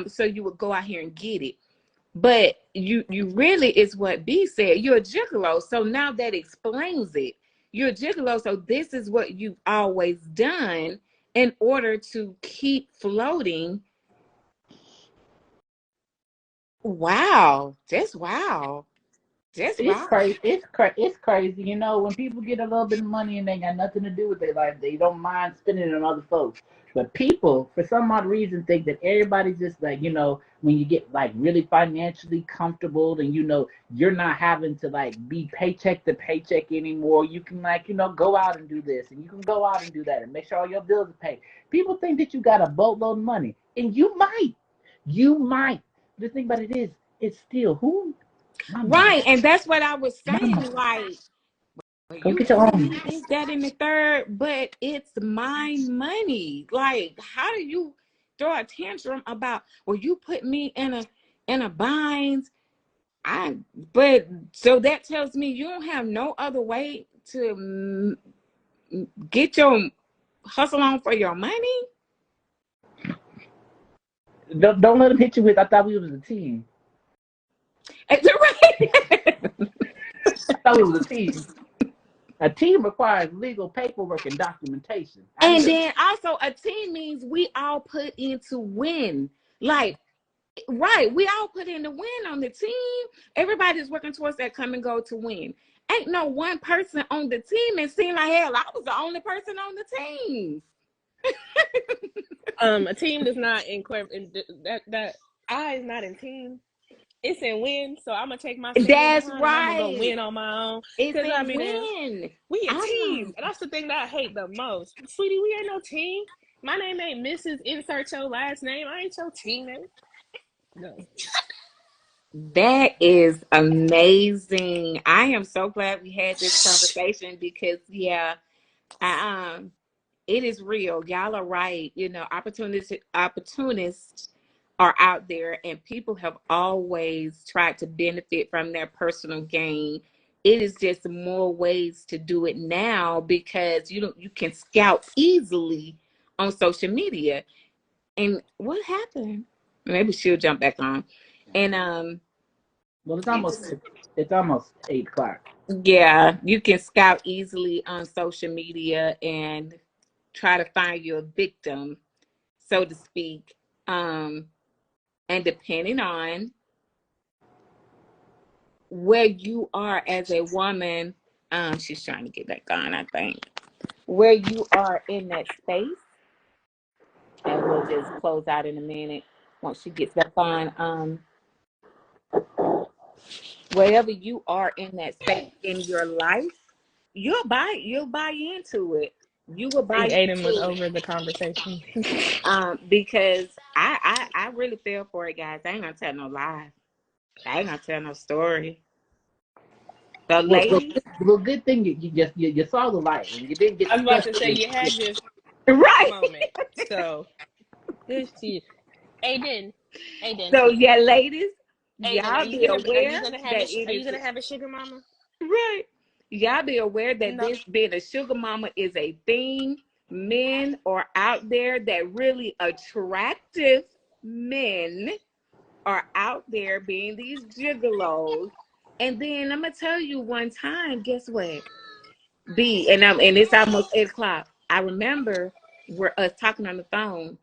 So you would go out here and get it. But you really, is what B said, you're a gigolo. So now that explains it. You're a gigolo. So this is what you've always done in order to keep floating. Wow. Just wow. Just
It's
wow.
crazy. It's crazy. When people get a little bit of money and they got nothing to do with their life, they don't mind spending it on other folks. But people, for some odd reason, think that everybody's just like, when you get like really financially comfortable and you're not having to like be paycheck to paycheck anymore. You can like, go out and do this and you can go out and do that and make sure all your bills are paid. People think that you got a boatload of money, and you might. You might. The thing about it is, it's still who?
Right. And that's what I was saying.
Mama.
Like,
Go
you
get your
telling
own.
me this, that, and the third, but it's my money. Like, how do you throw a tantrum about, well, you put me in a bind? But so that tells me you don't have no other way to get your hustle on for your money.
Don't let them hit you with, I thought we was a team.
Right.
I thought we was a team. A team requires legal paperwork and documentation.
And then also a team means we all put in to win. Like, right, we all put in to win on the team. Everybody's working towards that come and go to win. Ain't no one person on the team, and seem like hell, I was the only person on the team.
A team does not incorporate that I is not in team. It's in win, so I'm gonna take my
That's
time,
right.
I'm gonna go win on my own.
It's
Because
in win.
We a team, and that's the thing that I hate the most, sweetie. We ain't no team. My name ain't Mrs. Insert your last name. I ain't your teammate. No.
That is amazing. I am so glad we had this conversation because it is real. Y'all are right. You know, opportunists are out there, and people have always tried to benefit from their personal gain. It is just more ways to do it now because you can scout easily on social media. And what happened? Maybe she'll jump back on. And
well, it's almost 8:00.
yeah, you can scout easily on social media and try to find your victim, so to speak. And depending on where you are as a woman, she's trying to get back on, I think. Where you are in that space, and we'll just close out in a minute once she gets back on. Wherever you are in that space in your life, you'll buy into it. You will buy
Aiden was
into it.
over the conversation.
Because I really feel for it, guys. I ain't gonna tell no lie. I ain't gonna tell no story. The ladies,
Well, good thing you saw the light and you didn't get.
I was about to say you had this
right?
moment. So good to you. Aiden.
So yeah, ladies,
Aiden,
y'all be aware
are you gonna have a sugar mama?
Right. Y'all be aware that
No.
this being a sugar mama is a thing. Men are out there that really attractive men are out there being these gigolos. And then I'm gonna tell you one time, guess what? And it's almost 8:00. I remember we're us talking on the phone,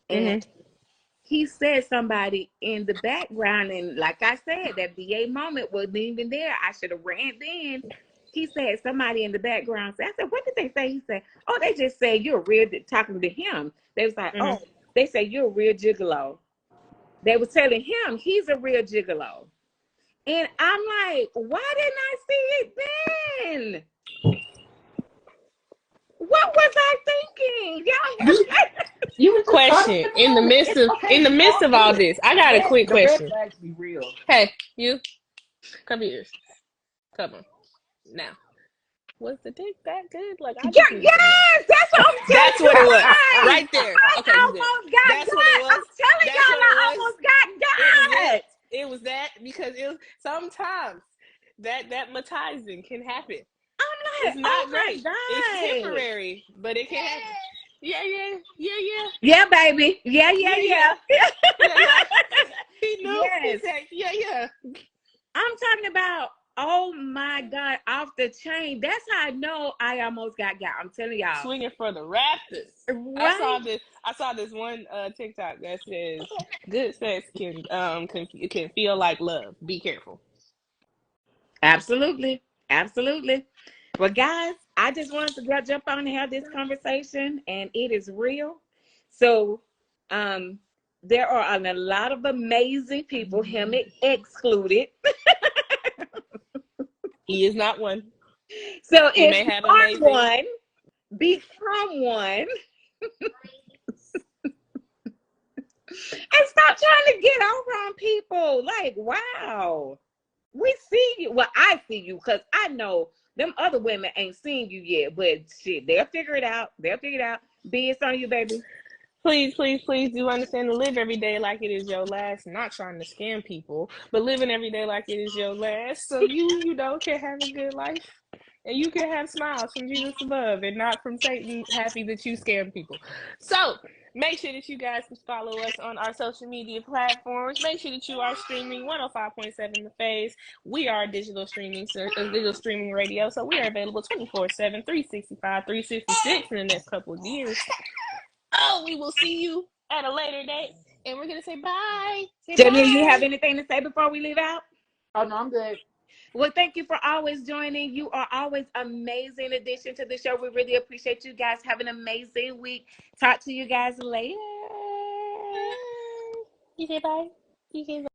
and he said somebody in the background, and like I said, that BA moment wasn't even there. I should have ran then. He said somebody in the background said, I said, what did they say? He said, oh, they just said you're a real, talking to him. They was like, oh, they said you're a real gigolo. They were telling him he's a real gigolo. And I'm like, why didn't I see it then? What was I thinking?
You
question in the midst of all this. I got a quick question.
Be real.
Hey, you come here. Come on. Now, was the dick that good? Like
yes, that's what I'm telling
That's
you.
what it was. Right there. Okay,
I almost got
that's what it was.
I'm telling y'all, I almost got.
It was that because it was sometimes that matizing can happen.
I'm like,
it's not
oh
great.
My God.
It's temporary, but it can happen. Yeah.
Yeah, baby. Yeah.
He knew.
Yes.
He said, yeah.
I'm talking about, oh my God, off the chain. That's how I know I almost got. I'm telling y'all.
Swinging for the Raptors.
Right.
I saw this one TikTok that says good sex can feel like love. Be careful.
Absolutely. Well, guys, I just wanted to jump on and have this conversation, and it is real. So, there are a lot of amazing people, him excluded.
He is not one.
So if you are one, become one. And stop trying to get over on people. Like, wow. We see you. Well, I see you because I know them other women ain't seen you yet. But shit, they'll figure it out. Be it's on you, baby.
Please do understand to live every day like it is your last. Not trying to scam people, but living every day like it is your last. So you can have a good life. And you can have smiles from Jesus above and not from Satan happy that you scam people. So Make sure that you guys can follow us on our social media platforms. Make sure that you are streaming 105.7 The Phase. We are digital streaming radio, so we are available 24/7, 365, 366 in the next couple of years. Oh, we will see you at a later date, and we're gonna say bye. Say
Jamie,
bye.
you have anything to say before we leave out?
Oh no, I'm good.
Well, thank you for always joining. You are always amazing addition to the show. We really appreciate you guys. Have an amazing week. Talk to you guys later.
You say bye. You say bye.